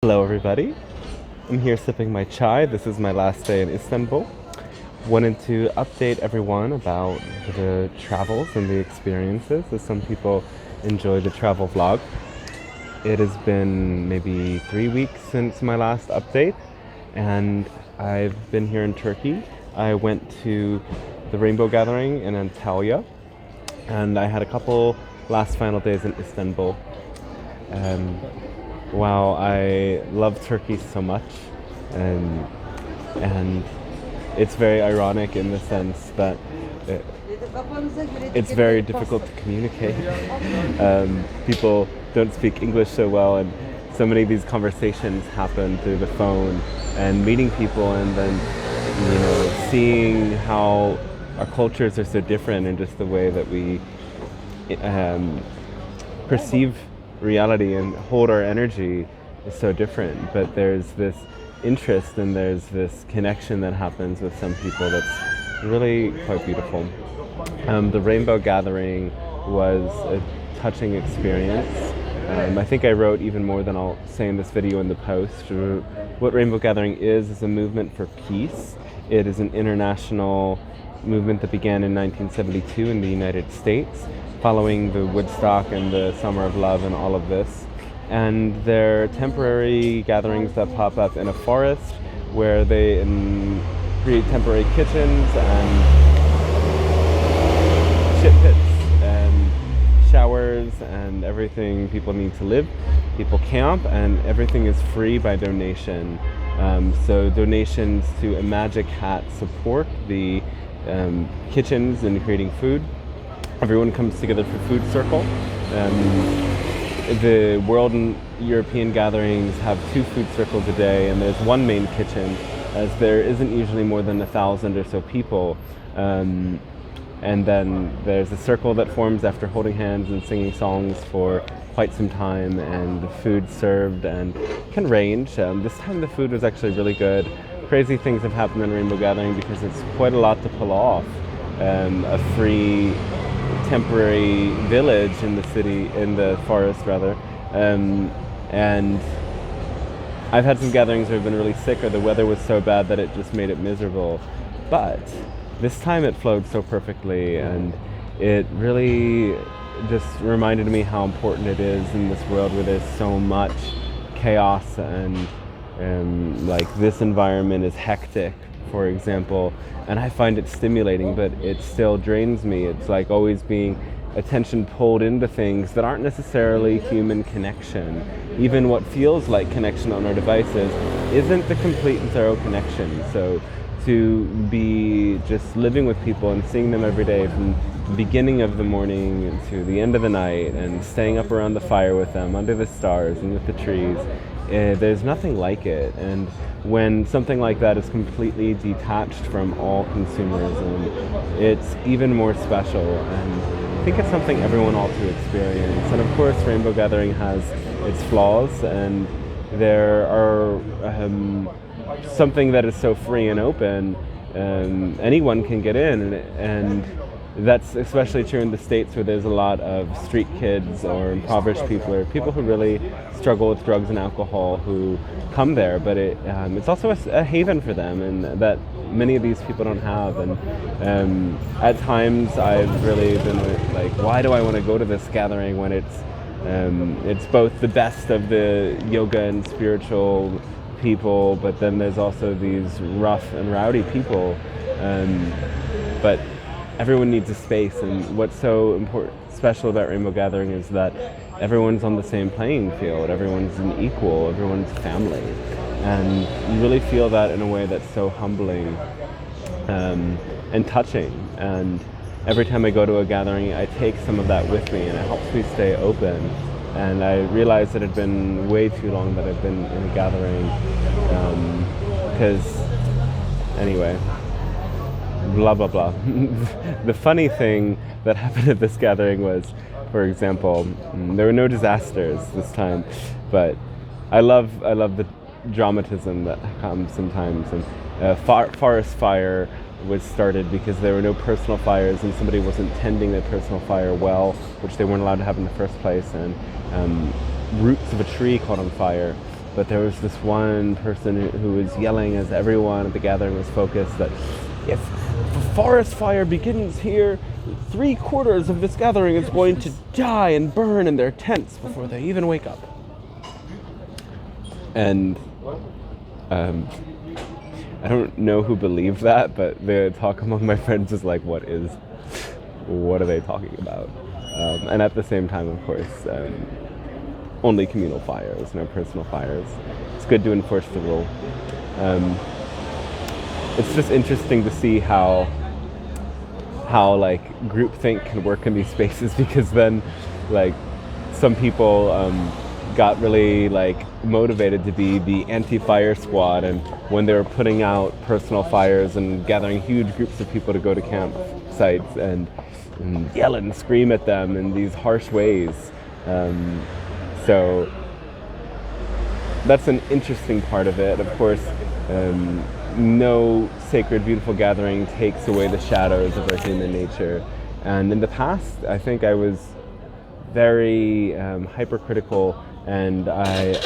Hello everybody, I'm here sipping my chai. This is my last day in Istanbul. Wanted to update everyone about the travels and the experiences, as some people enjoy the travel vlog. It has been maybe 3 weeks since my last update, and I've been here in Turkey. I went to the Rainbow Gathering in Antalya, and I had a couple last final days in Istanbul. Um, Wow, I love Turkey so much, and it's very ironic in the sense that it's very difficult to communicate. People don't speak English so well, and so many of these conversations happen through the phone and meeting people, and then seeing how our cultures are so different, and just the way that we perceive reality and hold our energy is so different. But there's this interest and there's this connection that happens with some people that's really quite beautiful. The Rainbow Gathering was a touching experience. I think I wrote even more than I'll say in this video in the post. What Rainbow Gathering is a movement for peace. It is an international movement that began in 1972 in the United States, following the Woodstock and the Summer of Love and all of this. And they're temporary gatherings that pop up in a forest where they create temporary kitchens and shit pits and showers and everything people need to live. People camp, and everything is free by donation. So donations to a Magic Hat support the kitchens and creating food. Everyone comes together for Food Circle. The World and European gatherings have 2 food circles a day, and there's one main kitchen, as there isn't usually more than 1,000 or so people. And then there's a circle that forms after holding hands and singing songs for quite some time, and the food served and can range. This time the food was actually really good. Crazy things have happened in Rainbow Gathering because it's quite a lot to pull off. A free temporary village in the city, in the forest rather, and I've had some gatherings where I've been really sick, or the weather was so bad that it just made it miserable. But this time it flowed so perfectly, and it really just reminded me how important it is in this world where there's so much chaos, and like this environment is hectic, for example, and I find it stimulating, but it still drains me. It's like always being attention pulled into things that aren't necessarily human connection. Even what feels like connection on our devices isn't the complete and thorough connection. So to be just living with people and seeing them every day from the beginning of the morning to the end of the night, and staying up around the fire with them under the stars and with the trees, there's nothing like it. And when something like that is completely detached from all consumerism, it's even more special, and I think it's something everyone ought to experience. And of course, Rainbow Gathering has its flaws, and there are something that is so free and open, anyone can get in, and that's especially true in the States, where there's a lot of street kids or impoverished people, or people who really struggle with drugs and alcohol, who come there. But it's also a haven for them, and that many of these people don't have. And at times I've really been like, why do I want to go to this gathering when it's both the best of the yoga and spiritual people, but then there's also these rough and rowdy people. But everyone needs a space, and what's so special about Rainbow Gathering is that everyone's on the same playing field, everyone's an equal, everyone's family, and you really feel that in a way that's so humbling and touching. And every time I go to a gathering, I take some of that with me, and it helps me stay open. And I realized that it had been way too long that I've been in a gathering, because anyway, blah blah blah. The funny thing that happened at this gathering was, for example, there were no disasters this time, but I love the dramatism that comes sometimes. And forest fire was started because there were no personal fires, and somebody wasn't tending their personal fire well, which they weren't allowed to have in the first place, and roots of a tree caught on fire. but there was this one person who was yelling as everyone at the gathering was focused that if a forest fire begins here, 3/4 of this gathering is going to die and burn in their tents before they even wake up. And I don't know who believed that, but the talk among my friends is like, what are they talking about? And at the same time, of course, only communal fires, no personal fires. It's good to enforce the rule. It's just interesting to see how like groupthink can work in these spaces, because then like some people got really like motivated to be the anti-fire squad, and when they were putting out personal fires and gathering huge groups of people to go to campsites and yell and scream at them in these harsh ways. So that's an interesting part of it. Of course, no sacred, beautiful gathering takes away the shadows of our human nature. And in the past, I think I was very hypercritical, and I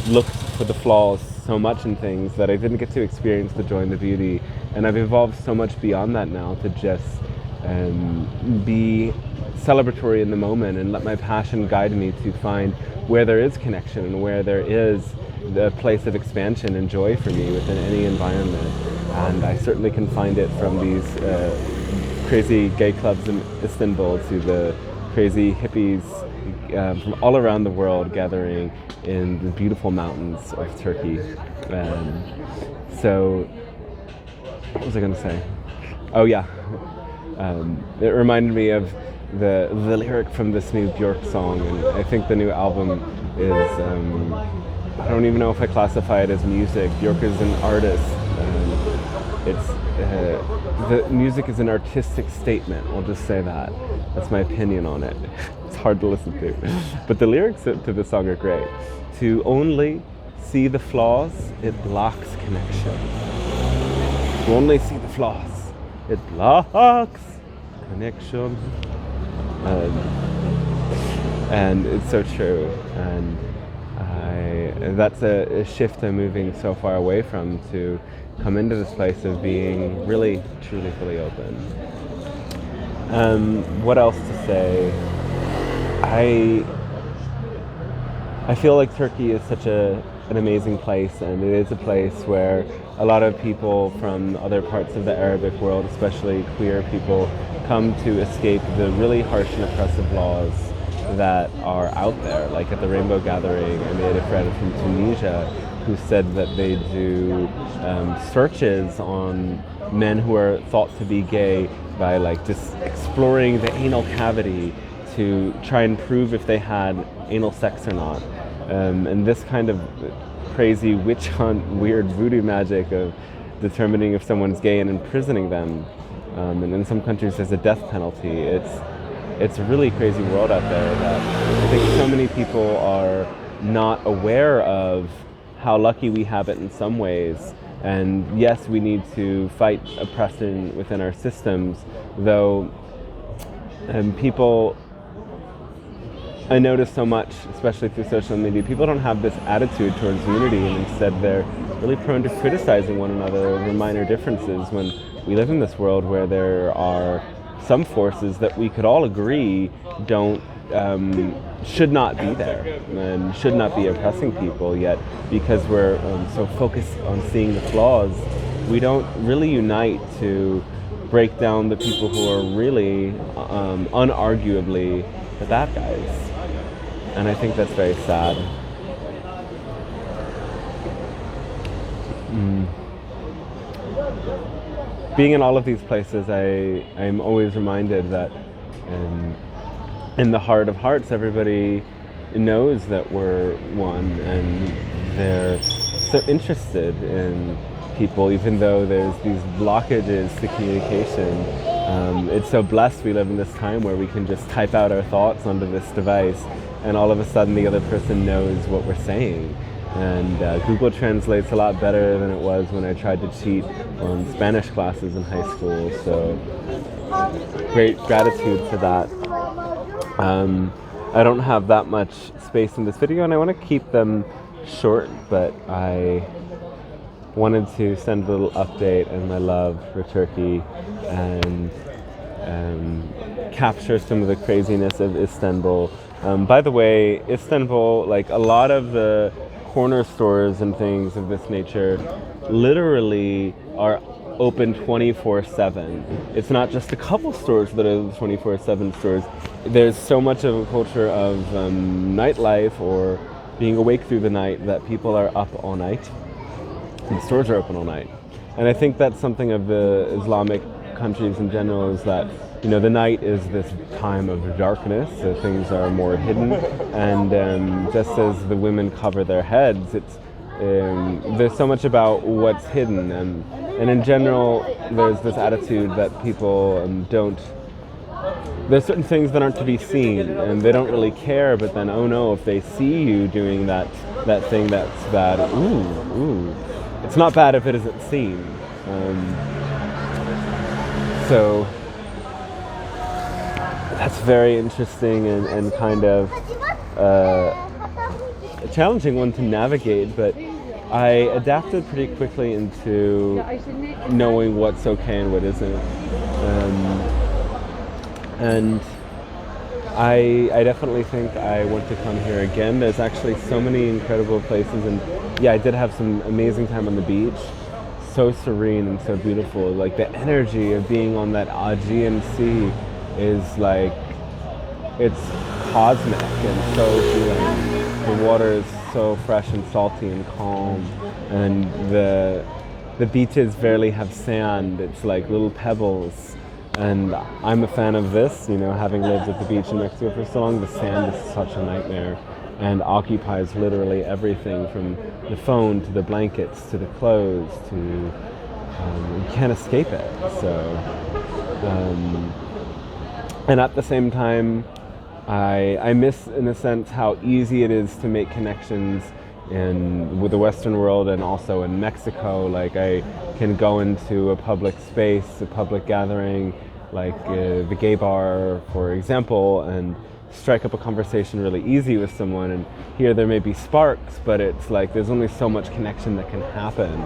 looked for the flaws so much in things that I didn't get to experience the joy and the beauty. And I've evolved so much beyond that now to just be celebratory in the moment and let my passion guide me to find where there is connection and where there is a place of expansion and joy for me within any environment. And I certainly can find it from these crazy gay clubs in Istanbul to the crazy hippies from all around the world gathering in the beautiful mountains of Turkey. So, what was I going to say? Oh yeah, it reminded me of the lyric from this new Björk song, and I think the new album is, I don't even know if I classify it as music. Björk is an artist. The music is an artistic statement, we'll just say that. That's my opinion on it. It's hard to listen to. But the lyrics to the song are great. To only see the flaws, it blocks connection. To only see the flaws, it blocks connection. And it's so true. And that's a shift I'm moving so far away from, to come into this place of being really, truly, fully open. What else to say? I feel like Turkey is such an amazing place, and it is a place where a lot of people from other parts of the Arabic world, especially queer people, come to escape the really harsh and oppressive laws that are out there. Like at the Rainbow Gathering, I made a friend from Tunisia who said that they do searches on men who are thought to be gay by like just exploring the anal cavity to try and prove if they had anal sex or not. And this kind of crazy witch hunt, weird voodoo magic of determining if someone's gay and imprisoning them. And in some countries there's a death penalty. It's a really crazy world out there that I think so many people are not aware of how lucky we have it in some ways. And yes, we need to fight oppression within our systems, though people, I notice so much, especially through social media, people don't have this attitude towards unity, and instead they're really prone to criticizing one another over minor differences, when we live in this world where there are some forces that we could all agree should not be there and should not be oppressing people, yet because we're so focused on seeing the flaws, we don't really unite to break down the people who are really unarguably the bad guys. And I think that's very sad. Being in all of these places, I'm always reminded that in the heart of hearts, everybody knows that we're one, and they're so interested in people, even though there's these blockages to communication. It's so blessed we live in this time where we can just type out our thoughts onto this device, and all of a sudden the other person knows what we're saying. And Google translates a lot better than it was when I tried to cheat on Spanish classes in high school. So great gratitude for that. I don't have that much space in this video, and I want to keep them short, but I wanted to send a little update and my love for Turkey and capture some of the craziness of Istanbul. By the way, Istanbul, like a lot of the corner stores and things of this nature, literally are open 24/7. It's not just a couple stores that are 24/7 stores. There's so much of a culture of nightlife or being awake through the night that people are up all night. And stores are open all night. And I think that's something of the Islamic countries in general, is that, you know, the night is this time of darkness, so things are more hidden. And just as the women cover their heads, it's there's so much about what's hidden. And in general, there's this attitude that people don't, there's certain things that aren't to be seen, and they don't really care, but then, oh no, if they see you doing that thing that's bad, ooh. It's not bad if it isn't seen. So that's very interesting and kind of a challenging one to navigate, but I adapted pretty quickly into knowing what's okay and what isn't. And I definitely think I want to come here again. There's actually so many incredible places, and yeah, I did have some amazing time on the beach. So serene and so beautiful. Like the energy of being on that Aegean Sea is like, it's cosmic and so healing. The water is so fresh and salty and calm, and the beaches barely have sand. It's like little pebbles. And I'm a fan of this, you know, having lived at the beach in Mexico for so long. The sand is such a nightmare and occupies literally everything from the phone to the blankets to the clothes to, you can't escape it. So, and at the same time, I miss, in a sense, how easy it is to make connections with the Western world and also in Mexico. Like I can go into a public space, a public gathering, like the gay bar, for example, and strike up a conversation really easy with someone. And here there may be sparks, but it's like there's only so much connection that can happen.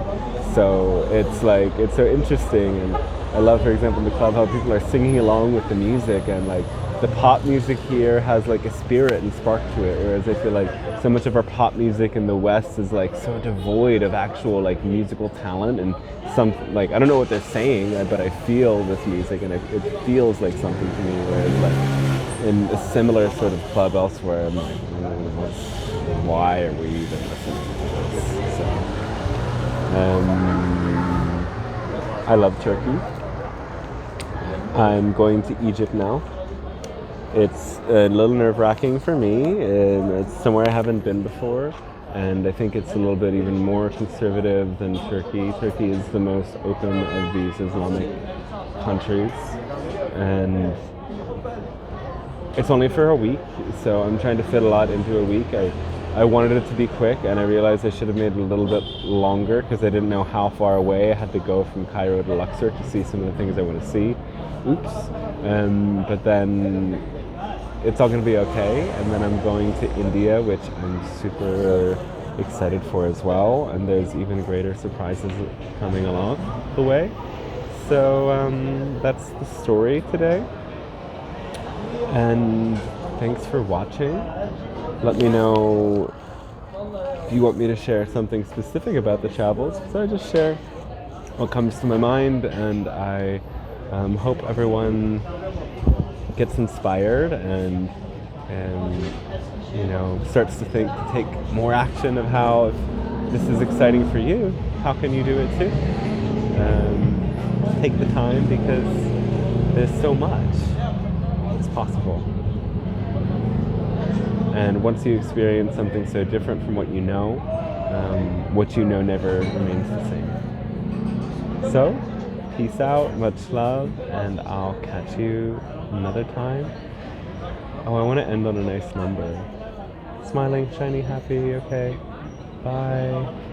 So it's like, it's so interesting. And I love, for example, in the club how people are singing along with the music, and like the pop music here has like a spirit and spark to it, whereas I feel like so much of our pop music in the West is like so devoid of actual like musical talent, and some, like, I don't know what they're saying, but I feel this music and it feels like something to me, whereas like in a similar sort of club elsewhere, I'm like, why are we even listening to this? So, I love Turkey. I'm going to Egypt now. It's a little nerve-wracking for me, and it's somewhere I haven't been before, and I think it's a little bit even more conservative than Turkey. Turkey is the most open of these Islamic countries, and it's only for a week, so I'm trying to fit a lot into a week. I wanted it to be quick, and I realized I should have made it a little bit longer because I didn't know how far away I had to go from Cairo to Luxor to see some of the things I want to see. Oops. But then it's all going to be okay, and then I'm going to India, which I'm super excited for as well, and there's even greater surprises coming along the way. So that's the story today, and thanks for watching. Let me know if you want me to share something specific about the travels, because I just share what comes to my mind, and I hope everyone gets inspired and you know, starts to take more action of how, if this is exciting for you, how can you do it too? Take the time, because there's so much that's possible. And once you experience something so different from what you know never remains the same. So, peace out, much love, and I'll catch you another time. Oh, I want to end on a nice number. Smiling, shiny, happy, okay. Bye.